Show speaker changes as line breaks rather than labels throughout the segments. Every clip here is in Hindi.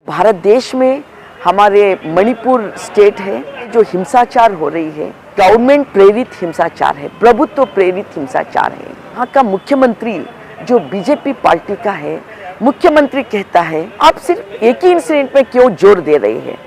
भारत देश में हमारे मणिपुर स्टेट है जो हिंसाचार हो रही है, गवर्नमेंट प्रेरित हिंसाचार है, प्रभुत्व प्रेरित हिंसाचार है। यहाँ का मुख्यमंत्री जो बीजेपी पार्टी का है, मुख्यमंत्री कहता है आप सिर्फ एक ही इंसिडेंट में क्यों जोर दे रहे हैं।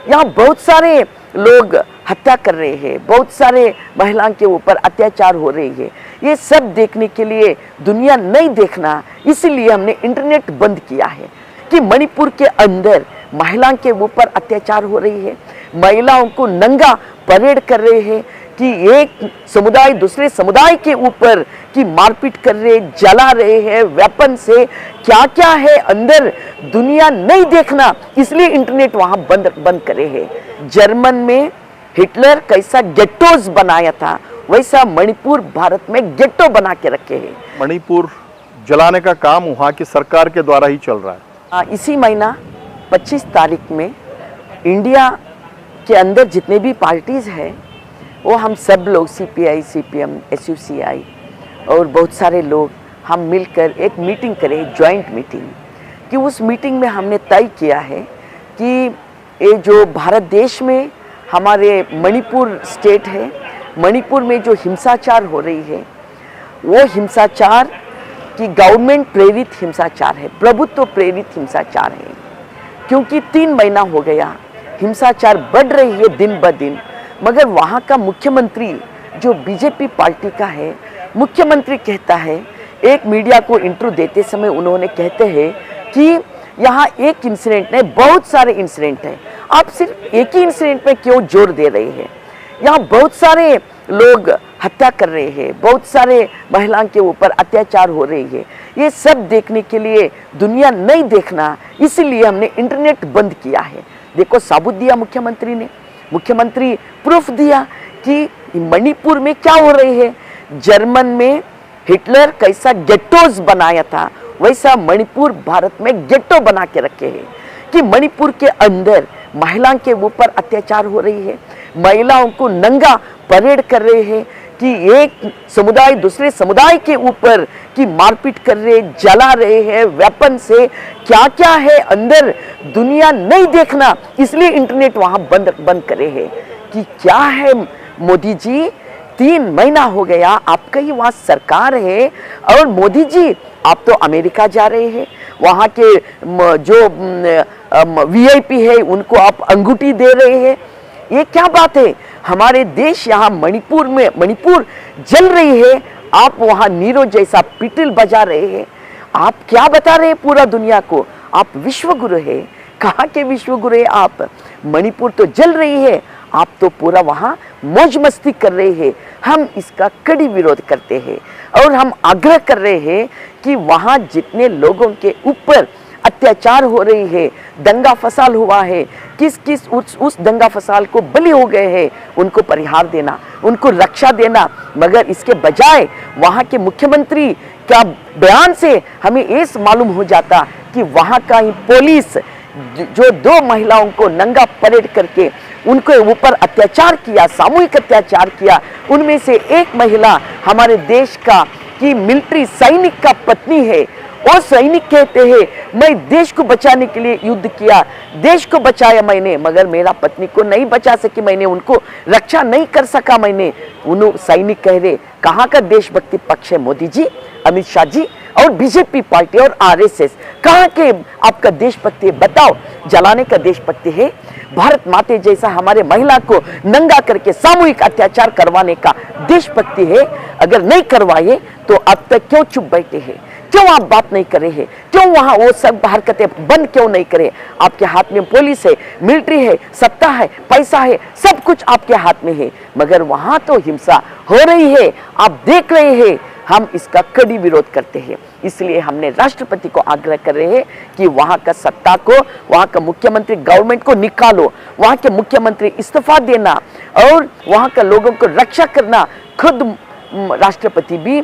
यहाँ बहुत सारे लोग हत्या कर रहे हैं, बहुत सारे महिलाओं के ऊपर अत्याचार हो रही है। ये सब देखने के लिए दुनिया नहीं देखना, इसीलिए हमने इंटरनेट बंद किया है कि मणिपुर के अंदर महिलाओं के ऊपर अत्याचार हो रही है, महिलाओं को नंगा परेड कर रहे हैं कि एक समुदाय दूसरे समुदाय के ऊपर की मारपीट कर रहे, जला रहे हैं वेपन से। क्या क्या है अंदर दुनिया नहीं देखना, इसलिए इंटरनेट वहां बंद करे हैं। जर्मन में हिटलर कैसा गेटोज बनाया था, वैसा मणिपुर भारत में गेटो बना के रखे हैं।
मणिपुर जलाने का काम वहाँ की सरकार के द्वारा ही चल रहा है।
इसी महीना 25 तारीख में इंडिया के अंदर जितने भी पार्टीज हैं वो हम सब लोग CPI, CPM, SUCI और बहुत सारे लोग हम मिलकर एक मीटिंग करें, जॉइंट मीटिंग, कि उस मीटिंग में हमने तय किया है कि ये जो भारत देश में हमारे मणिपुर स्टेट है, मणिपुर में जो हिंसाचार हो रही है वो हिंसाचार की गवर्नमेंट प्रेरित हिंसाचार है, प्रभुत्व प्रेरित हिंसाचार है। क्योंकि 3 महीना हो गया हिंसाचार बढ़ रही है दिन ब दिन, मगर वहाँ का मुख्यमंत्री जो बीजेपी पार्टी का है, मुख्यमंत्री कहता है, एक मीडिया को इंटरव्यू देते समय उन्होंने कहते हैं कि यहाँ एक इंसिडेंट नहीं बहुत सारे इंसिडेंट हैं, आप सिर्फ एक ही इंसिडेंट में क्यों जोर दे रहे हैं। यहाँ बहुत सारे लोग हत्या कर रहे हैं, बहुत सारे महिलाओं के ऊपर अत्याचार हो रही है। ये सब देखने के लिए दुनिया नहीं देखना, इसीलिए हमने इंटरनेट बंद किया है। देखो साबुत दिया मुख्यमंत्री ने, मुख्यमंत्री प्रूफ दिया कि मणिपुर में क्या हो रही है। जर्मन में हिटलर कैसा गेटोज बनाया था, वैसा मणिपुर भारत में गेटो बना के रखे हैं कि मणिपुर के अंदर महिलाओं के ऊपर अत्याचार हो रही है, महिलाओं को नंगा परेड कर रहे हैं कि एक समुदाय दूसरे समुदाय के ऊपर की मारपीट कर रहे, जला रहे हैं वेपन से। क्या क्या है अंदर दुनिया नहीं देखना, इसलिए इंटरनेट वहां बंद करे हैं कि क्या है। मोदी जी 3 महीना हो गया आपका ही वहाँ सरकार है, और मोदी जी आप तो अमेरिका जा रहे हैं, वहाँ के जो VIP है उनको आप अंगूठी दे रहे हैं। ये क्या बात है। हमारे देश यहाँ मणिपुर में, मणिपुर जल रही है, आप वहाँ नीरो जैसा पिटिल बजा रहे हैं। आप क्या बता रहे हैं पूरा दुनिया को, आप विश्व गुरु है। कहाँ के विश्व गुरु है आप। मणिपुर तो जल रही है, आप तो पूरा वहाँ मौज मस्ती कर रहे हैं। हम इसका कड़ी विरोध करते हैं और हम आग्रह कर रहे हैं कि वहाँ जितने लोगों के ऊपर अत्याचार हो रही है, दंगा फसाद हुआ है, किस किस उस दंगा फसाद को बलि हो गए हैं, उनको परिहार देना, उनको रक्षा देना। मगर इसके बजाय वहाँ के मुख्यमंत्री का बयान से हमें ये मालूम हो जाता कि वहाँ का ही पुलिस जो 2 महिलाओं को नंगा परेड करके उनके ऊपर अत्याचार किया, सामूहिक अत्याचार किया। उनमें से एक महिला हमारे देश का की मिलिट्री सैनिक का पत्नी है। और सैनिक कहते हैं मैं देश को बचाने के लिए युद्ध किया, देश को बचाया मैंने, मगर मेरा पत्नी को नहीं बचा सकी, मैंने उनको रक्षा नहीं कर सका। मैंने उन सैनिक कह रहे कहाँ का देशभक्ति पक्ष है मोदी जी, अमित शाह जी और बीजेपी पार्टी और RSS, कहाँ के आपका देशभक्ति है बताओ। जलाने का देशभक्ति है, भारत माते जैसा हमारे महिला को नंगा करके सामूहिक अत्याचार करवाने का देशभक्ति है। अगर नहीं करवाए तो अब तक क्यों चुप बैठे हैं, क्यों आप बात नहीं कर रहे हैं, क्यों वहां वो सब हरकतें बंद क्यों नहीं करे। आपके हाथ में पुलिस है, मिलिट्री है, सत्ता है, पैसा है, सब कुछ आपके हाथ में है, मगर वहां तो हिंसा हो रही है, आप देख रहे हैं। हम इसका कड़ी विरोध करते हैं, इसलिए हमने राष्ट्रपति को आग्रह कर रहे हैं कि वहां का सत्ता को, वहां का मुख्यमंत्री गवर्नमेंट को निकालो, वहां के मुख्यमंत्री इस्तीफा देना और वहां का लोगों को रक्षा करना। खुद राष्ट्रपति भी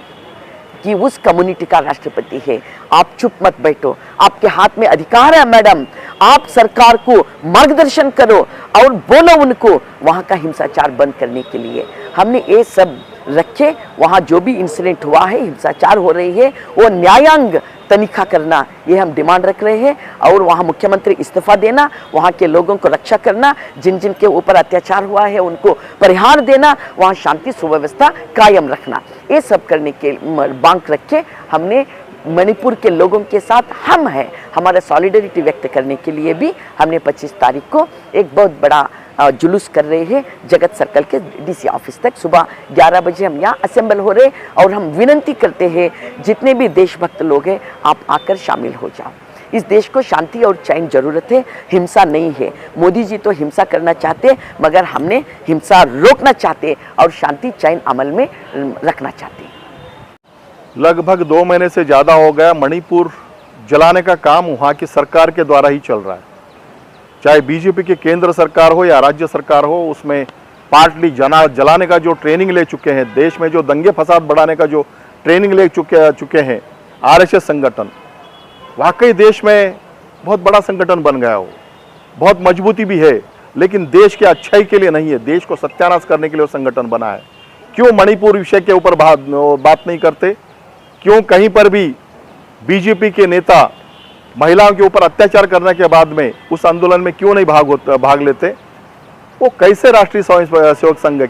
कि उस कम्युनिटी का राष्ट्रपति है। आप चुप मत बैठो, आपके हाथ में अधिकार है मैडम, आप सरकार को मार्गदर्शन करो और बोलो उनको वहां का हिंसाचार बंद करने के लिए। हमने ये सब रखे, वहाँ जो भी इंसिडेंट हुआ है, हिंसाचार हो रही है, वो न्यायांग तनिखा करना, ये हम डिमांड रख रहे हैं। और वहाँ मुख्यमंत्री इस्तीफा देना, वहाँ के लोगों को रक्षा करना, जिन जिन के ऊपर अत्याचार हुआ है उनको परिहार देना, वहाँ शांति सुव्यवस्था कायम रखना, ये सब करने के बांक रखे हमने मणिपुर के लोगों के साथ हम हैं, हमारा सॉलिडरिटी व्यक्त करने के लिए भी हमने 25 तारीख को एक बहुत बड़ा जुलूस कर रहे हैं जगत सर्कल के डीसी ऑफिस तक। सुबह 11 बजे हम यहाँ असेंबल हो रहे और हम विनती करते हैं जितने भी देशभक्त लोग हैं आप आकर शामिल हो जाओ। इस देश को शांति और चैन जरूरत है, हिंसा नहीं है। मोदी जी तो हिंसा करना चाहते मगर हमने हिंसा रोकना चाहते और शांति चैन अमल में रखना चाहते।
लगभग 2 महीने से ज़्यादा हो गया मणिपुर जलाने का काम वहाँ की सरकार के द्वारा ही चल रहा है। चाहे बीजेपी की केंद्र सरकार हो या राज्य सरकार हो, उसमें पार्टली जलाने का जो ट्रेनिंग ले चुके हैं, देश में जो दंगे फसाद बढ़ाने का जो ट्रेनिंग ले चुके हैं आरएसएस संगठन, वाकई देश में बहुत बड़ा संगठन बन गया हो, बहुत मजबूती भी है, लेकिन देश के अच्छाई के लिए नहीं है, देश को सत्यानाश करने के लिए वो संगठन बना है। क्यों मणिपुर विषय के ऊपर बात नहीं करते? क्यों कहीं पर भी बीजेपी के नेता महिलाओं के ऊपर अत्याचार करने के बाद में उस आंदोलन में क्यों नहीं भाग लेते? वो कैसे राष्ट्रीय सेवक संघ है?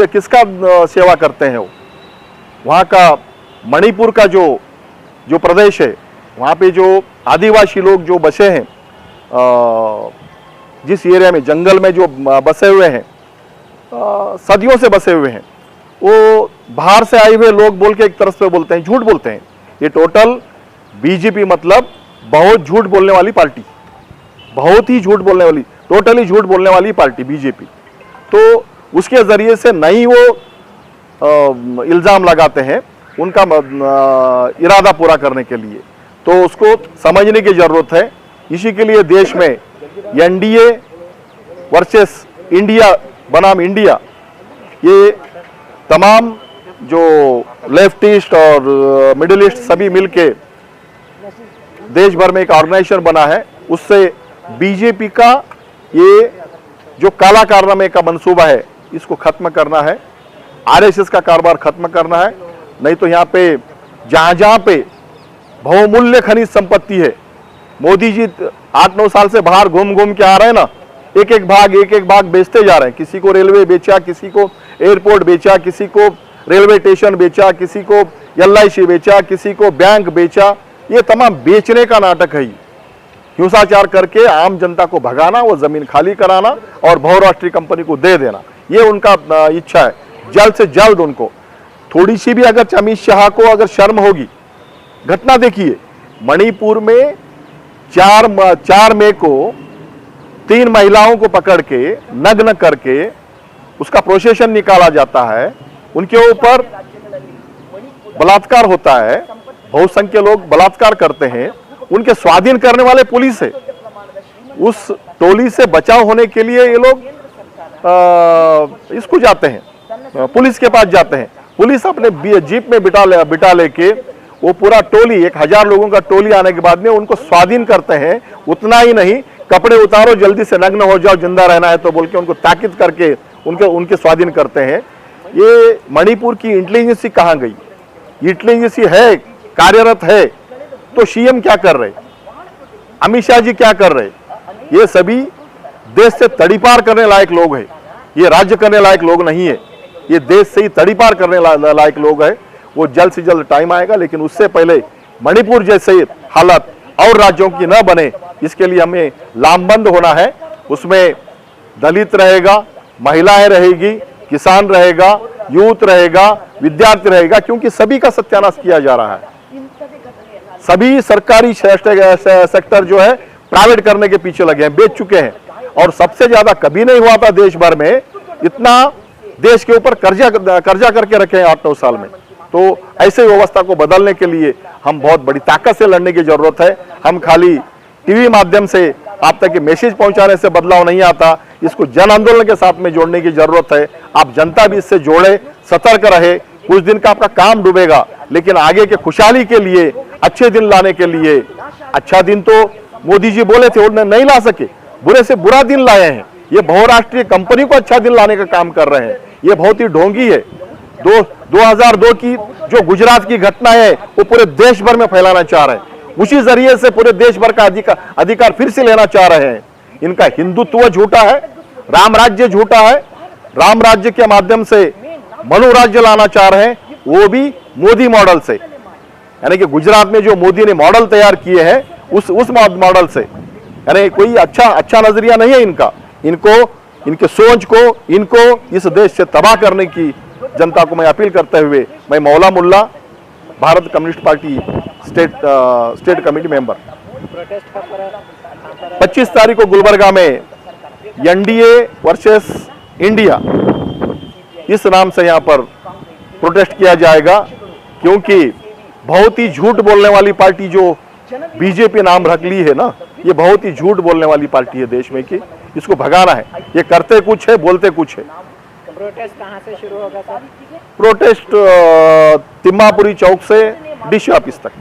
किसका सेवा करते हैं वो? वहाँ का मणिपुर का जो प्रदेश है, वहाँ पे जो आदिवासी लोग जो बसे हैं, जिस एरिया में जंगल में जो बसे हुए हैं, सदियों से बसे हुए हैं, वो बाहर से आए हुए लोग बोल के एक तरफ से बोलते हैं, झूठ बोलते हैं। ये टोटल बीजेपी मतलब बहुत झूठ बोलने वाली पार्टी, बहुत ही झूठ बोलने वाली, टोटली झूठ बोलने वाली पार्टी बीजेपी। तो उसके जरिए से नहीं वो इल्ज़ाम लगाते हैं उनका इरादा पूरा करने के लिए, तो उसको समझने की ज़रूरत है। इसी के लिए देश में एनडीए वर्सेस इंडिया बनाम इंडिया, ये तमाम जो लेफ्टिस्ट और मिडिल ईस्ट सभी मिलके देश भर में एक ऑर्गेनाइजेशन बना है। उससे बीजेपी का ये जो काला कारनामे का मंसूबा है इसको खत्म करना है, आरएसएस का कारोबार खत्म करना है। नहीं तो यहाँ पे जहाँ पे बहुमूल्य खनिज संपत्ति है, मोदी जी 8-9 साल से बाहर घूम के आ रहे हैं ना, एक एक भाग बेचते जा रहे हैं। किसी को रेलवे बेचा, किसी को एयरपोर्ट बेचा, किसी को रेलवे स्टेशन बेचा, किसी को LIC बेचा, किसी को बैंक बेचा। ये तमाम बेचने का नाटक है। हिंसाचार करके आम जनता को भगाना, वो जमीन खाली कराना और बहुराष्ट्रीय कंपनी को दे देना, ये उनका इच्छा है। जल्द से जल्द उनको थोड़ी सी भी अगर अमित शाह को अगर शर्म होगी, घटना देखिए मणिपुर में 4 मई को 3 महिलाओं को पकड़ के नग्न करके उसका प्रोसेशन निकाला जाता है, उनके ऊपर बलात्कार होता है, बहुसंख्य लोग बलात्कार करते हैं, उनके स्वाधीन करने वाले पुलिस है। उस टोली से बचाव होने के लिए ये लोग इसको जाते हैं, पुलिस के पास जाते हैं। पुलिस अपने जीप में बिठा लेके वो पूरा टोली 1000 लोगों का टोली आने के बाद में उनको स्वाधीन करते हैं। उतना ही नहीं, कपड़े उतारो, जल्दी से नग्न हो जाओ, जिंदा रहना है तो बोल के उनको ताकीद करके उनके स्वाधीन करते हैं। ये मणिपुर की इंटेलिजेंसी कहाँ गई? इंटेलिजेंसी है, कार्यरत है, तो सीएम क्या कर रहे, अमित शाह जी क्या कर रहे? ये सभी देश से तड़ीपार करने लायक लोग हैं, ये राज्य करने लायक लोग नहीं है, ये देश से ही तड़ीपार करने लायक लोग हैं। वो जल्द से जल्द टाइम आएगा, लेकिन उससे पहले मणिपुर जैसे हालत और राज्यों की न बने, इसके लिए हमें लामबंद होना है। उसमें दलित रहेगा, महिलाएं रहेगी, किसान रहेगा, यूथ रहेगा, विद्यार्थी रहेगा, क्योंकि सभी का सत्यानाश किया जा रहा है। सभी सरकारी सेक्टर जो है प्राइवेट करने के पीछे लगे हैं, बेच चुके हैं। और सबसे ज्यादा कभी नहीं हुआ था देश भर में इतना, देश के ऊपर कर्जा करके रखे हैं 8-9 साल में। तो ऐसे व्यवस्था को बदलने के लिए हम बहुत बड़ी ताकत से लड़ने की जरूरत है। हम खाली टीवी माध्यम से आप तक ये मैसेज पहुंचाने से बदलाव नहीं आता, इसको जन आंदोलन के साथ में जोड़ने की जरूरत है। आप जनता भी इससे जोड़े, सतर्क रहे। कुछ दिन का आपका काम डूबेगा, लेकिन आगे के खुशहाली के लिए, अच्छे दिन लाने के लिए, अच्छा दिन तो मोदी जी बोले थे उन्हें नहीं ला सके, बुरे से बुरा दिन लाए हैं। ये बहुराष्ट्रीय कंपनी को अच्छा दिन लाने का काम कर रहे हैं, ये बहुत ही ढोंगी है। 2002 की जो गुजरात की घटना है वो पूरे देश भर में फैलाना चाह रहे हैं, उसी जरिए से पूरे देश भर का अधिकार फिर से लेना चाह रहे हैं। इनका हिंदुत्व झूठा है, राम राज्य झूठा है, राम राज्य के माध्यम से मनु राज्य लाना चाह रहे हैं, वो भी मोदी मॉडल से, यानी कि गुजरात में जो मोदी ने मॉडल तैयार किए हैं उस मॉडल से, यानी कोई अच्छा नजरिया नहीं है इनका। इनके सोच को, इनको इस देश से तबाह करने की जनता को मैं अपील करते हुए, मैं Maula Mulla, Bharat communist party state committee member, 25 तारीख को गुलबर्गा में एनडीए वर्सेस इंडिया इस नाम से यहां पर प्रोटेस्ट किया जाएगा, क्योंकि बहुत ही झूठ बोलने वाली पार्टी जो बीजेपी नाम रख ली है ना, ये बहुत ही झूठ बोलने वाली पार्टी है देश में, कि इसको भगाना है। ये करते कुछ है, बोलते कुछ है।
प्रोटेस्ट कहाँ से शुरू होगा सर?
प्रोटेस्ट तिम्मापुरी चौक से डीसी ऑफिस तक।